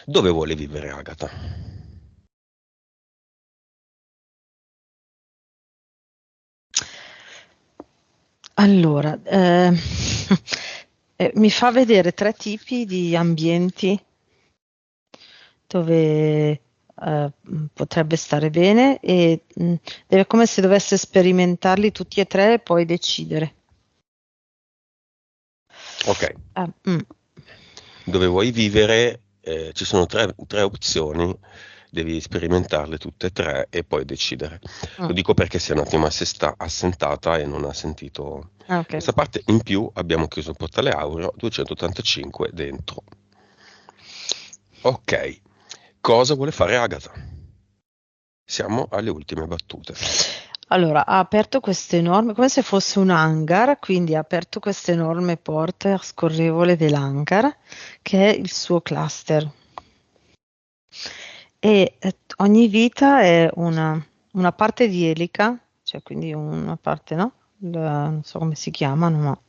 Dove vuole vivere Agatha? Allora, Mi fa vedere 3 tipi di ambienti dove potrebbe stare bene e è come se dovesse sperimentarli tutti e tre e poi decidere. Ok, Ah, mm. dove vuoi vivere, ci sono tre opzioni, devi sperimentarle tutte e tre e poi decidere. Mm. Lo dico perché si è un attimo assentata e non ha sentito Ah, ok. questa parte. In più abbiamo chiuso il portale Aureo 285 dentro. Ok, cosa vuole fare Agatha? Siamo alle ultime battute. Allora, ha aperto questo enorme, come se fosse un hangar, quindi ha aperto questa enorme porta scorrevole dell'hangar, che è il suo cluster. E ogni vita è una parte di elica, cioè quindi una parte, no? Non so come si chiamano, ma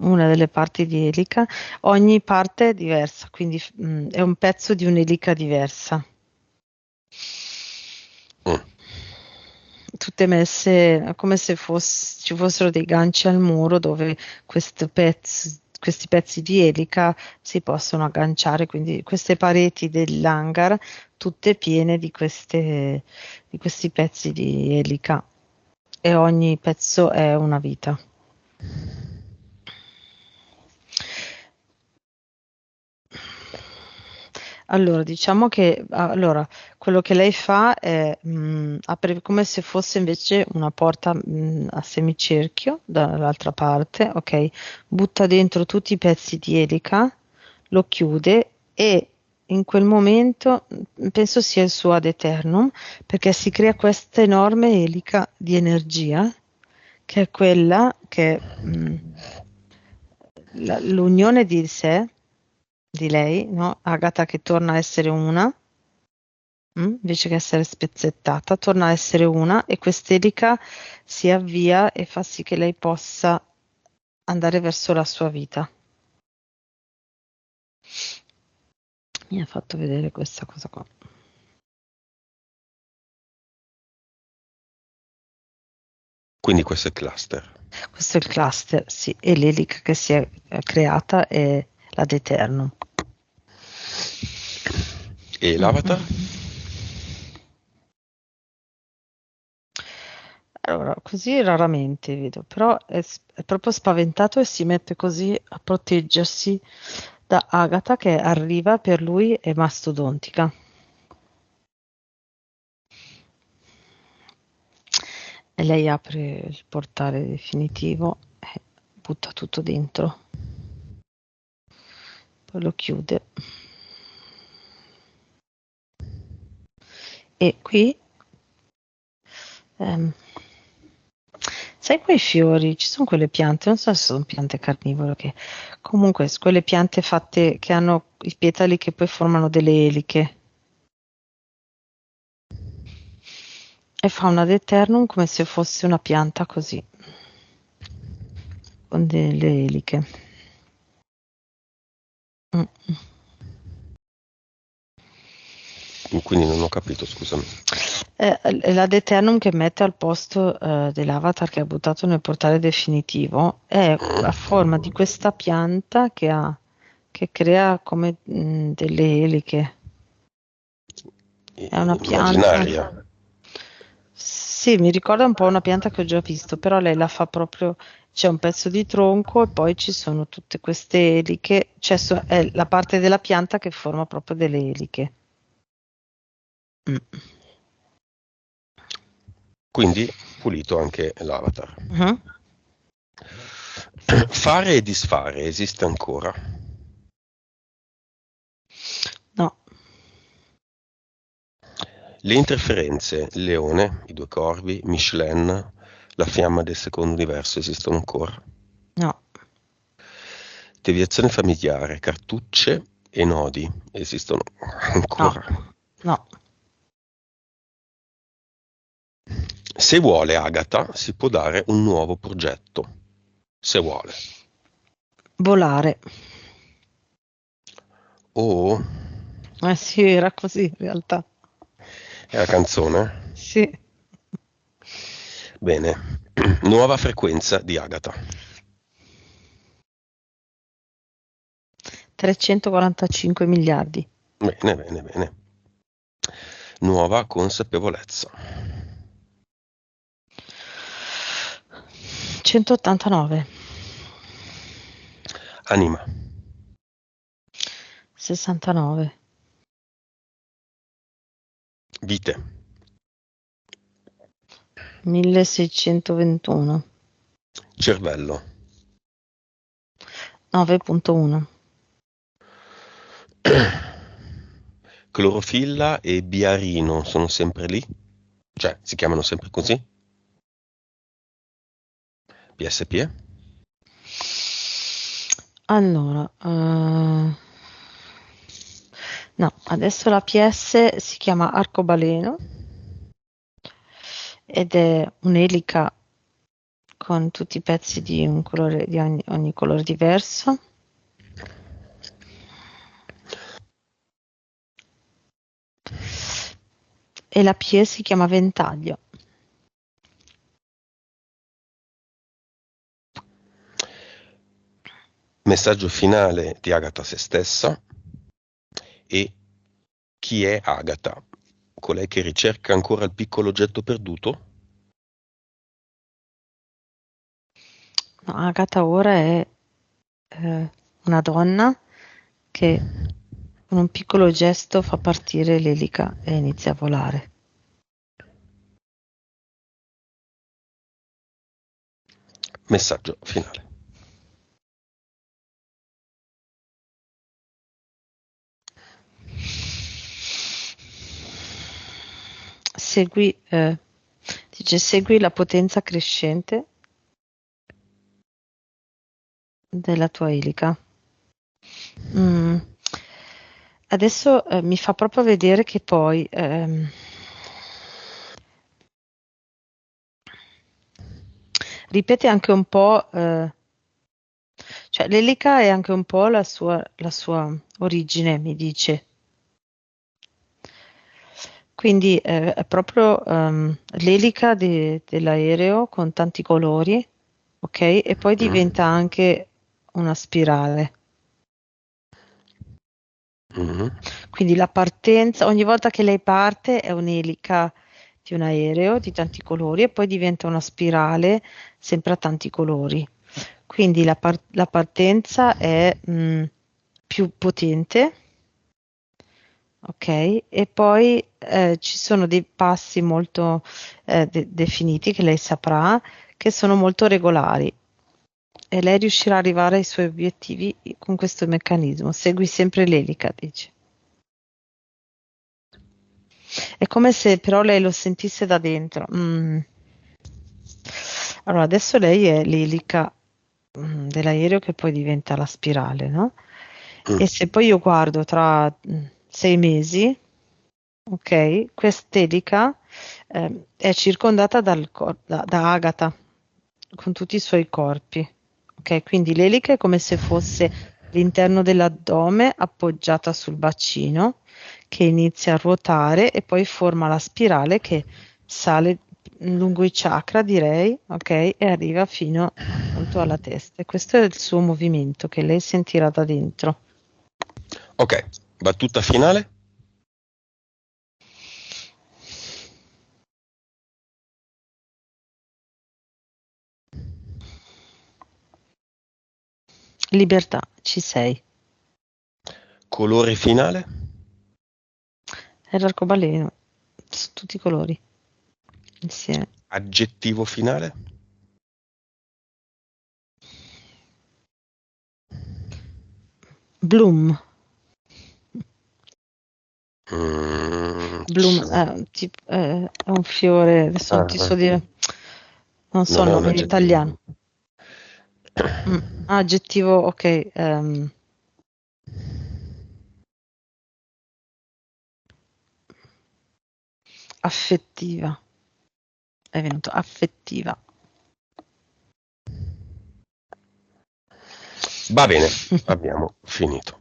una delle parti di elica. Ogni parte è diversa, quindi è un pezzo di un'elica diversa. Mm. Tutte messe come se ci fossero dei ganci al muro dove questi pezzi di elica si possono agganciare, quindi queste pareti dell'hangar tutte piene di questi pezzi di elica e ogni pezzo è una vita. Allora, diciamo che allora, quello che lei fa è apre come se fosse invece una porta a semicerchio dall'altra parte, ok? Butta dentro tutti i pezzi di elica, lo chiude e in quel momento penso sia il suo ad eternum, perché si crea questa enorme elica di energia, che è quella che l'unione di sé, di lei, no? Agatha che torna a essere una, invece che essere spezzettata, torna a essere una e quest'elica si avvia e fa sì che lei possa andare verso la sua vita. Mi ha fatto vedere questa cosa qua. Quindi questo è il cluster. Questo è il cluster, sì, e l'elica che si è creata è la Eternum. E Mm, mm. l'avatar? Allora, così raramente vedo, però è proprio spaventato e si mette così a proteggersi da Agatha che arriva per lui è mastodontica. E lei apre il portale definitivo e butta tutto dentro, poi lo chiude. E qui, ehm, sai quei fiori? Ci sono quelle piante, non so se sono piante carnivore, che comunque quelle piante fatte che hanno i petali che poi formano delle eliche. E fa un ad eternum come se fosse una pianta così, con delle eliche. Mm. Quindi non ho capito, scusami. L'ad eternum che mette al posto dell'avatar che ha buttato nel portale definitivo è a forma di questa pianta che crea come delle eliche. È una pianta. Immaginaria. Sì, mi ricorda un po' una pianta che ho già visto, però lei la fa proprio, c'è un pezzo di tronco e poi ci sono tutte queste eliche, cioè è la parte della pianta che forma proprio delle eliche. Mm. Quindi pulito anche l'avatar. Mhm. Fare e disfare esiste ancora. No, Le interferenze, il leone, i due corvi, Michelin, la fiamma del secondo universo esistono ancora. no, Deviazione familiare, cartucce e nodi esistono no, ancora. no. Se vuole Agatha si può dare un nuovo progetto. Se vuole. Volare. Oh, Eh sì, era così in realtà. è la canzone? Sì. Bene. Nuova frequenza di Agatha. 345 miliardi. Bene, bene, bene. Nuova consapevolezza. 189. Anima. 69. Vite. 1621. Cervello. 9.1. Clorofilla e biarino sono sempre lì? Cioè, si chiamano sempre così? PSP? Allora, no, adesso la PS si chiama arcobaleno ed è un'elica con tutti i pezzi di un colore, di ogni colore diverso. E la P si chiama ventaglio. Messaggio finale di Agatha a se stessa. E chi è Agatha? Colei che ricerca ancora il piccolo oggetto perduto? No, Agatha ora è una donna che con un piccolo gesto fa partire l'elica e inizia a volare. Messaggio finale. Segui la potenza crescente della tua elica. Adesso mi fa proprio vedere che poi ripete anche un po', cioè l'elica è anche un po' la sua origine, mi dice. Quindi è proprio l'elica dell'aereo con tanti colori, ok? E poi diventa anche una spirale. Mm-hmm. Quindi la partenza, ogni volta che lei parte è un'elica di un aereo di tanti colori e poi diventa una spirale sempre a tanti colori. Quindi la partenza è più potente, ok? E poi ci sono dei passi molto definiti che lei saprà, che sono molto regolari. E lei riuscirà ad arrivare ai suoi obiettivi con questo meccanismo. Segui sempre l'elica, dice. È come se però lei lo sentisse da dentro. Allora, adesso lei è l'elica dell'aereo che poi diventa la spirale, no? E se poi io guardo tra 6 mesi, ok, quest'elica è circondata da Agatha con tutti i suoi corpi. Ok, quindi l'elica è come se fosse l'interno dell'addome appoggiata sul bacino che inizia a ruotare e poi forma la spirale che sale lungo i chakra, direi, ok, e arriva fino appunto alla testa. E questo è il suo movimento che lei sentirà da dentro. Ok, battuta finale? Libertà, ci sei. Colore finale? È l'arcobaleno, tutti i colori insieme. Aggettivo finale? Bloom. Bloom Sì. è un fiore, adesso non ti so dire, non so Non il è un nome in aggettivo. italiano. Aggettivo, ok. Affettiva. È venuto affettiva. Va bene, abbiamo finito.